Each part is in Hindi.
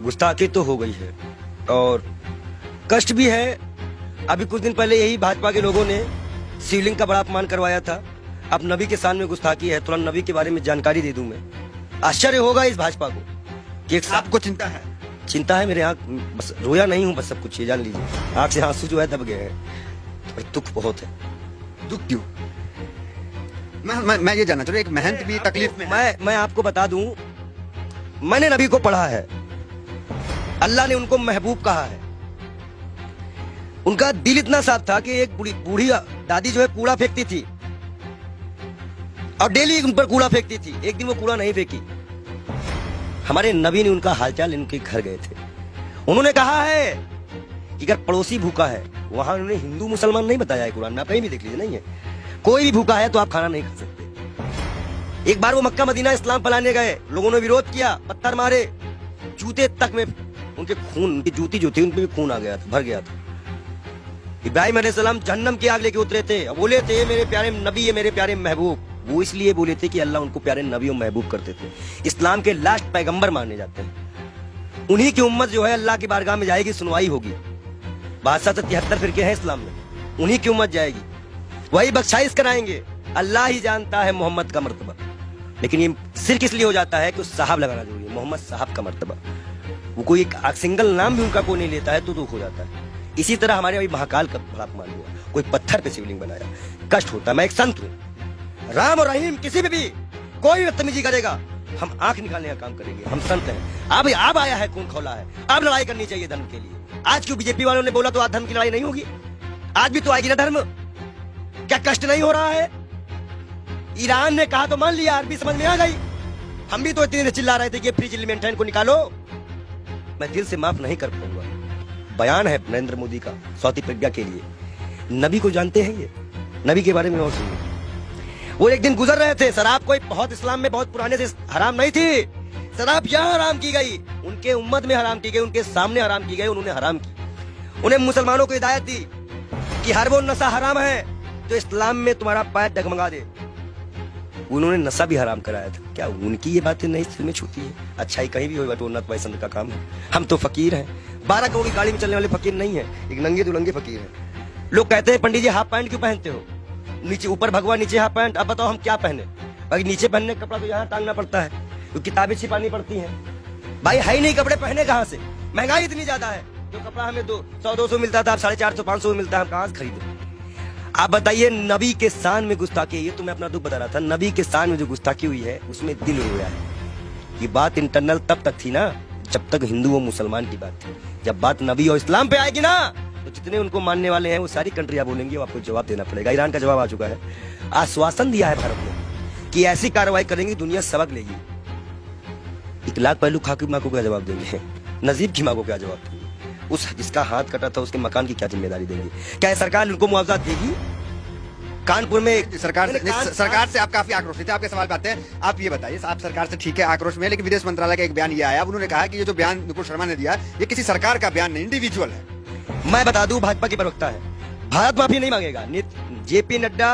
गुस्ताखी तो हो गई है और कष्ट भी है। अभी कुछ दिन पहले यही भाजपा के लोगों ने शिवलिंग का बड़ा अपमान करवाया था। अब नबी के सामने गुस्ताखी है, तुरंत नबी के बारे में जानकारी दे दूं मैं। आश्चर्य होगा इस भाजपा को कि एक आपको चिंता है? चिंता है, मेरे आंख बस रोया नहीं हूं, बस सब कुछ ये जान लीजिए। आंख से आंसू जो है दब गए हैं और दुख बहुत है। दुख क्यों? मैं ये जानना चाह रहा हूं, एक महंत भी तकलीफ में है। मैं आपको बता दूं, मैंने नबी को पढ़ा है, अल्लाह ने उनको महबूब कहा है। उनका दिल इतना साफ था कि एक बूढ़ी दादी जो है कूड़ा फेंकती थी और डेली उन पर कूड़ा फेंकती थी। एक दिन वो कूड़ा नहीं फेंकी। हमारे नबी ने उनका हालचाल इनके घर गए थे। उन्होंने कहा है कि अगर पड़ोसी भूखा है, वहां उन्होंने हिंदू मुसलमान नहीं बताया है कुरान में, आप कहीं भी देख लीजिए, नहीं है। कोई भी भूखा है तो आप खाना नहीं खा सकते। एक बार वो मक्का मदीना इस्लाम फैलाने गए, लोगों ने विरोध किया, पत्थर मारे, जूते तक में उनके खून, उनकी जूती जो थी उन पे भी खून आ गया था, भर गया था। इब्राहिम अलैहिस्सलाम जहन्नम की आग लेके उतरे थे, बोले थे मेरे प्यारे नबी, ये मेरे प्यारे महबूब। वो इसलिए बोले थे कि अल्लाह उनको प्यारे नबी और महबूब करते थे। इस्लाम के लास्ट पैगंबर माने जाते हैं। उन्हीं की उम्मत जो है अल्लाह की बारगाह में जाएगी, सुनवाई होगी। 7273 फिरके हैं इस्लाम में, उन्हीं की उम्मत जाएगी, वही बख्शाइश कराएंगे। अल्लाह ही जानता है मोहम्मद का मर्तबा, लेकिन ये सिर्फ इसलिए हो जाता है कि उस साहब लगाना जरूरी है, मोहम्मद साहब का मर्तबा। वो कोई एक सिंगल नाम भी उनका कोई नहीं लेता है तो दुख हो जाता है। इसी तरह हमारे अभी महाकाल का बड़ा अपमान हुआ, कोई पत्थर पे शिवलिंग बनाया, कष्ट होता है। मैं एक संत हूँ, राम और रहीम किसी भी कोई बदतमीजी करेगा, हम आंख निकालने का काम करेंगे। हम संत हैं। अब आया है, खून खौला है, अब लड़ाई करनी चाहिए धर्म के लिए। आज क्यों बीजेपी वालों ने बोला तो आज धर्म की लड़ाई नहीं होगी? आज भी तो आएगी ना धर्म। क्या कष्ट नहीं हो रहा है? ईरान ने कहा तो मान लिया, अरबी समझ में आ गई। हम भी तो इतने देर चिल्ला रहे थे कि फ्री चिल्ली मेंटेन को निकालो। मैं दिल से माफ नहीं कर पाऊंगा। बयान है नरेंद्र मोदी का सौती प्रज्ञा के लिए। नबी को जानते हैं ये, नबी के बारे में और सुनिए। वो एक दिन गुजर रहे थे, शराब कोई बहुत इस्लाम में बहुत पुराने से हराम नहीं थी। शराब यहाँ हराम की गई, उनके उम्मत में हराम की गई, उनके सामने हराम की गई, उन्होंने हराम की। उन्हें मुसलमानों को हिदायत दी कि हर वो नशा हराम है जो इस्लाम में तुम्हारा पैर डगमगा दे। उन्होंने नशा भी हराम कराया था। क्या उनकी ये बातें नहीं दिल में छूती है? अच्छाई कहीं भी हो, बटोरना तो संत का काम है। हम तो फकीर हैं, 12 करोड़ की गाड़ी में चलने वाले फकीर नहीं है, एक नंगे दुलंगे फकीर हैं। लोग कहते हैं पंडित जी हाफ पैंट क्यों पहनते हो? नीचे ऊपर भगवा, नीचे हाफ पैंट। अब बताओ हम क्या पहने? अगर नीचे पहनने का कपड़ा तो यहाँ टांगना पड़ता है, क्योंकि किताबें छिपानी पड़ती हैं। भाई है ही नहीं कपड़े, पहने कहाँ से? महंगाई इतनी ज्यादा है, जो कपड़ा हमें 100-200 मिलता था, अब 450-500 मिलता है, हम कहाँ से खरीदे? आप बताइए, नबी के शान में गुस्ताखी, ये तो मैं अपना दुख बता रहा था। नबी के शान में जो गुस्ताखी हुई है उसमें दिल रोया है। ये बात इंटरनल तब तक थी ना जब तक हिंदू और मुसलमान की बात थी। जब बात नबी और इस्लाम पे आएगी ना, तो जितने उनको मानने वाले हैं वो सारी कंट्रियां बोलेंगी, वो आपको जवाब देना पड़ेगा। ईरान का जवाब आ चुका है, आश्वासन दिया है भारत ने कि ऐसी कार्रवाई करेंगी दुनिया सबक लेगी। इकलाक पहलू खा की माँ को क्या जवाब देंगे? नजीब की माँ को क्या जवाब देंगे? उस जिसका हाथ कटा था उसके मकान की क्या जिम्मेदारी देंगे? क्या सरकार उनको मुआवजा देगी? कानपुर में सरकार से आप काफी आक्रोशित थे, आपके सवाल पे आते हैं। आप ये बताइए, आप सरकार से ठीक है आक्रोश में, लेकिन विदेश मंत्रालय का एक बयान ये आया, उन्होंने कहा कि ये जो बयान नुपुर शर्मा ने दिया ये किसी सरकार का बयान नहीं, इंडिविजुअल है। मैं बता दूं, भाजपा की प्रवक्ता है, भारत माफी नहीं मांगेगा। जेपी नड्डा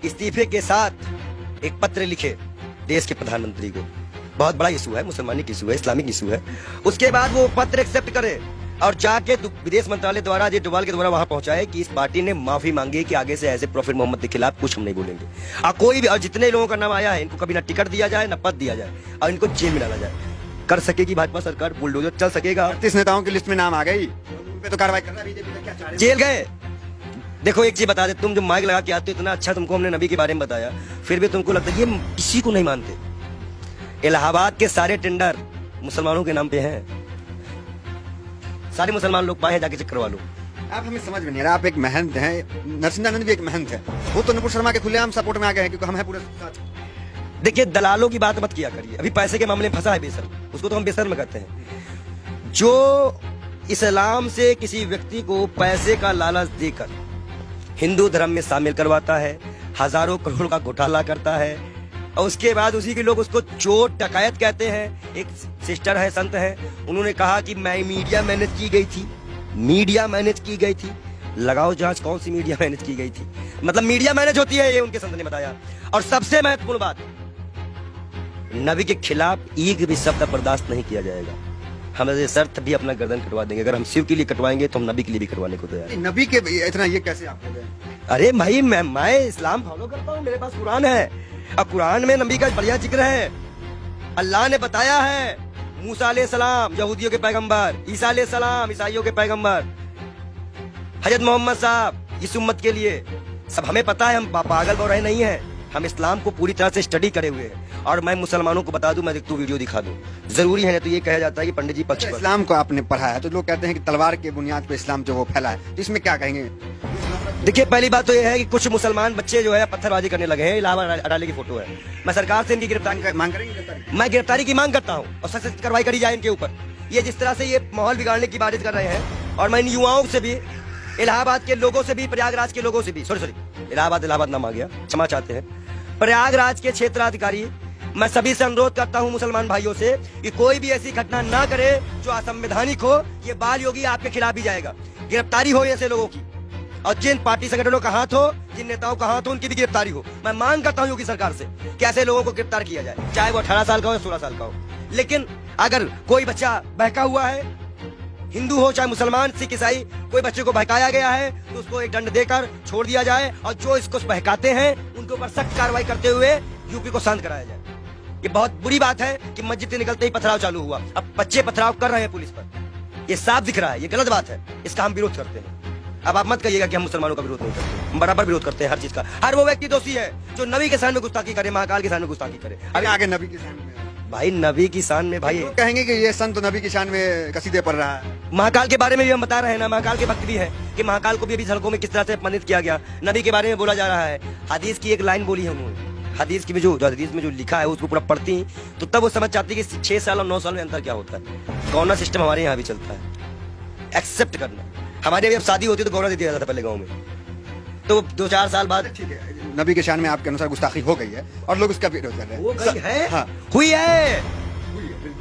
इस्तीफे के साथ एक पत्र लिखे देश के प्रधानमंत्री को। बहुत बड़ा इशू है, मुसलमानी इशू है, इस्लामिक इशू है। उसके बाद वो पत्र एक्सेप्ट करे और जाके विदेश मंत्रालय द्वारा अजय डोभाल के द्वारा वहां पहुंचाए कि इस पार्टी ने माफी मांगी कि आगे से ऐसे प्रॉफिट मोहम्मद के खिलाफ कुछ हम नहीं बोलेंगे। और कोई भी, और जितने लोगों का नाम आया है, इनको कभी ना टिकट दिया जाए, ना पद दिया जाए, और इनको जेल में डाला जाए। कर सकेगी भाजपा सरकार, बुलडोजर चल सकेगा। 38 नेताओं की लिस्ट में नाम आ गई, उन पे तो कार्रवाई करना बीजेपी का क्या चाह रहे हैं? जेल गए। देखो एक चीज बता दे, तुम जो माइक लगा के आते हो, इतना अच्छा तुमको हमने नबी के बारे में बताया, फिर भी तुमको लगता है ये किसी को नहीं मानते। इलाहाबाद के सारे टेंडर मुसलमानों के नाम पे हैं, सारे मुसलमान लोग पाए हैं, जाके चेक करवा लो। आप हमें समझ में नहीं आ रहा, आप एक महंत हैं, नरसिंहानंद भी एक महंत है, वो तो नुपुर शर्मा के खुलेआम सपोर्ट में आ गए हैं क्योंकि हम हैं पूरे साथ। देखिए, दलालों की बात मत किया करिए। अभी पैसे के मामले में फंसा है बेशर्म, उसको तो हम बेशर्म कहते हैं। जो इस्लाम से किसी व्यक्ति को पैसे का लालच देकर हिंदू धर्म में शामिल करवाता है, हजारों करोड़ का घोटाला करता है, और उसके बाद उसी के लोग उसको चोर डकैत कहते हैं। एक सिस्टर है, संत है, उन्होंने कहा कि मैं मीडिया मैनेज की गई थी, मीडिया मैनेज की गई थी। लगाओ जांच, कौन सी मीडिया मैनेज की गई थी? मतलब मीडिया मैनेज होती है, ये उनके संत ने बताया। और सबसे महत्वपूर्ण बात, नबी के खिलाफ एक भी शब्द बर्दाश्त नहीं किया जाएगा। हम ऐसे शर्त भी अपना गर्दन कटवा देंगे। अगर हम शिव के लिए कटवाएंगे तो हम नबी के लिए भी कटवाने को तैयार हैं। नबी के इतना ये कैसे आप हो गए? अरे भाई मैं इस्लाम फॉलो करता हूँ, मेरे पास कुरान है। अब कुरान में नबी का बढ़िया जिक्र है। अल्लाह ने बताया है, मूसा अलैहिस्सलाम यहूदियों के पैगंबर, ईसा अलैहिस्सलाम ईसाइयों के पैगंबर, हजरत मोहम्मद साहब इस उम्मत के लिए। सब हमें पता है, हम पागल बौराहे नहीं है। हम इस्लाम को पूरी तरह से स्टडी करे हुए हैं। और मैं मुसलमानों को बता दूं, मैं तू वीडियो दिखा दूं, जरूरी है ना। तो ये कहा जाता है कि पंडित जी पक्ष पर। इस्लाम को आपने पढ़ा है तो लोग कहते हैं कि तलवार के बुनियाद पर इस्लाम जो वो फैला है, तो इसमें क्या कहेंगे? देखिए, पहली बात तो ये है कि कुछ मुसलमान बच्चे जो है पत्थरबाजी करने लगे हैं। इलाहाबाद अडाले की फोटो है। मैं सरकार से इनकी गिरफ्तारी मांग करेंगे? मैं गिरफ्तारी की मांग करता हूँ और सख्त कार्रवाई करी जाए इनके ऊपर। ये जिस तरह से ये माहौल बिगाड़ने की बात कर रहे हैं, और मैं इन युवाओं से भी, इलाहाबाद के लोगों से भी, प्रयागराज के लोगों से भी, सॉरी इलाहाबाद नाम आ गया, क्षमा चाहते हैं, प्रयागराज के क्षेत्राधिकारी, मैं सभी से अनुरोध करता हूं मुसलमान भाइयों से कि कोई भी ऐसी घटना ना करे जो असंवैधानिक हो। ये बाल योगी आपके खिलाफ ही जाएगा। गिरफ्तारी हो ऐसे लोगों की, और जिन पार्टी संगठनों का हाथ हो, जिन नेताओं का हाथ हो, उनकी भी गिरफ्तारी हो। मैं मांग करता हूं योगी सरकार से कि ऐसे लोगों को गिरफ्तार किया जाए, चाहे वो 18 साल का हो या 16 साल का हो। लेकिन अगर कोई बच्चा बहका हुआ है, हिंदू हो चाहे मुसलमान, सिख, ईसाई, कोई बच्चे को बहकाया गया है तो उसको एक दंड देकर छोड़ दिया जाए, और जो इसको बहकाते हैं उनके ऊपर सख्त कार्रवाई करते हुए यूपी को शांत कराया जाए। ये बहुत बुरी बात है कि मस्जिद से निकलते ही पथराव चालू हुआ। अब बच्चे पथराव कर रहे हैं पुलिस पर, ये साफ दिख रहा है, ये गलत बात है। इसका हम विरोध करते हैं। अब आप मत कहिएगा कि हम मुसलमानों का विरोध नहीं करते, हम बराबर विरोध करते हैं हर चीज का। हर वो व्यक्ति दोषी है जो नबी के शान में गुस्ताखी करे, महाकाल के शान में गुस्ताखी करे। अभी आगे नबी की शान में भाई, नबी की शान में भाई लोग कहेंगे कि ये संत नबी की शान में कसीदे पढ़ रहा है। महाकाल के बारे में भी हम बता रहे हैं ना, महाकाल के भक्त भी है कि महाकाल को भी अभी सड़कों में किस तरह से अपमानित किया गया। नबी के बारे में बोला जा रहा है। हदीस की एक लाइन बोली है उन्होंने, हदीस की जो हदीस में जो लिखा है उसको पूरा पढ़ती तो तब वो समझ जाती कि 6 साल और 9 साल में अंतर क्या होता है। गौना सिस्टम हमारे यहाँ भी चलता है, एक्सेप्ट करना। हमारे अभी अब शादी होती तो गौना दे दिया जाता था पहले गाँव में, तो 2-4 साल बाद। ठीक है, नबी के शान में आपके अनुसार गुस्ताखी हो गई है और लोग उसका विरोध कर रहे हैं। वो गई है, हाँ। हुई है।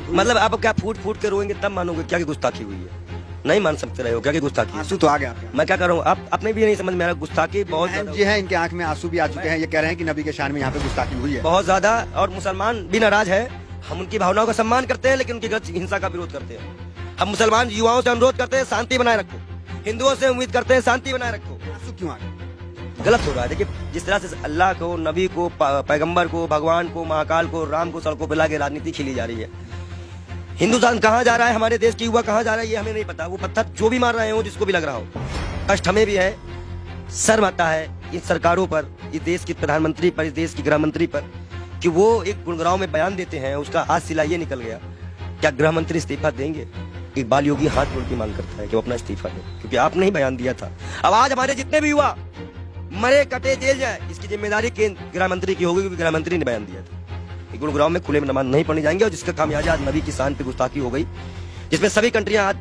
मतलब आप क्या फूट फूट के रोएंगे तब मानोगे क्या कि गुस्ताखी हुई है? नहीं मान सकते रहे हो क्या कि गुस्ताखी? आंसू तो आ गया आपके। मैं क्या कर रहा हूँ, आप अपने भी नहीं समझ में आ रहा। गुस्ताखी बहुत जी है, इनके आंख में आंसू भी आ चुके हैं। ये कह रहे हैं कि नबी के शान में यहाँ पे गुस्ताखी हुई है बहुत ज्यादा, और मुसलमान भी नाराज है। हम उनकी भावनाओं का सम्मान करते हैं लेकिन उनकी गलत हिंसा का विरोध करते हैं। हम मुसलमान युवाओं से अनुरोध करते हैं शांति बनाए रखो, हिंदुओं से उम्मीद करते हैं शांति बनाए रखो। आंसू क्यों आ गए? गलत हो रहा है। देखिए, जिस तरह से अल्लाह को, नबी को, पैगंबर को, भगवान को, महाकाल को, राम को सड़कों पर लाके राजनीति खेली जा रही है। हिंदुस्तान कहाँ जा रहा है, हमारे देश की युवा कहाँ जा रहा है, ये हमें नहीं पता। वो पत्थर जो भी मार रहे हो, जिसको भी लग रहा हो, कष्ट हमें भी है, शर्म आता है इन सरकारों पर, इस देश के प्रधानमंत्री पर, इस देश की गृह मंत्री पर, कि वो एक गुड़गांव में बयान देते हैं, उसका आज सिला ये निकल गया। क्या गृह मंत्री इस्तीफा देंगे? इकबाल योगी हाथ जोड़ के मांग करता है कि वो अपना इस्तीफा दे, क्योंकि आपने ही बयान दिया था। अब आज हमारे जितने भी युवा मरे कटे जेल जाए, इसकी जिम्मेदारी केंद्र गृह मंत्री की होगी, क्योंकि गृह मंत्री ने बयान दिया था। गुरुग्राम में खुले में नमाज नहीं पढ़ने जाएंगे, और जिसका खामियाजा आज नबी की शान पे गुस्ताखी हो गई, जिसमें सभी कंट्रियां आज,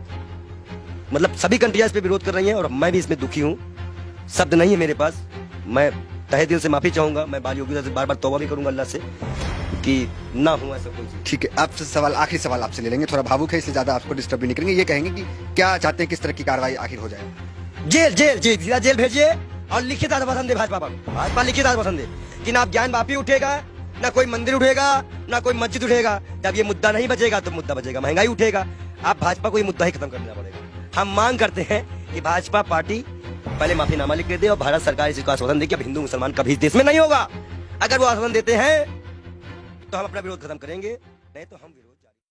मतलब सभी कंट्रियां इस पे विरोध कर रही हैं, और मैं भी इसमें दुखी हूं। शब्द नहीं है मेरे पास। मैं तहे दिल से माफी चाहूंगा। मैं बाल योगी से बार बार तौबा भी करूंगा अल्लाह से कि ना हो ऐसा कोई चीज। ठीक है, आपसे सवाल, आखिरी सवाल आपसे ले लेंगे। थोड़ा भावुक है इसलिए ज्यादा आपको डिस्टर्ब भी नहीं करेंगे। ये कहेंगे कि क्या चाहते हैं, किस तरह की कार्रवाई आखिर हो जाए? जेल जेल जेल सीधा जेल भेजिए, और लिखित आश्वासन दे भाजपा पर। भाजपा लिखित आश्वासन दे कि ना ज्ञान वापी उठेगा, ना कोई मंदिर उठेगा, ना कोई मस्जिद उठेगा। जब ये मुद्दा नहीं बचेगा तो मुद्दा बचेगा महंगाई उठेगा। आप भाजपा को ये मुद्दा ही खत्म कर देना पड़ेगा। हम मांग करते हैं कि भाजपा पार्टी पहले माफीनामा लिख दे और भारत सरकार इसको आश्वासन दे कि अब हिंदू मुसलमान कभी इस देश में नहीं होगा। अगर वो आश्वासन देते हैं तो हम अपना विरोध खत्म करेंगे, नहीं तो हम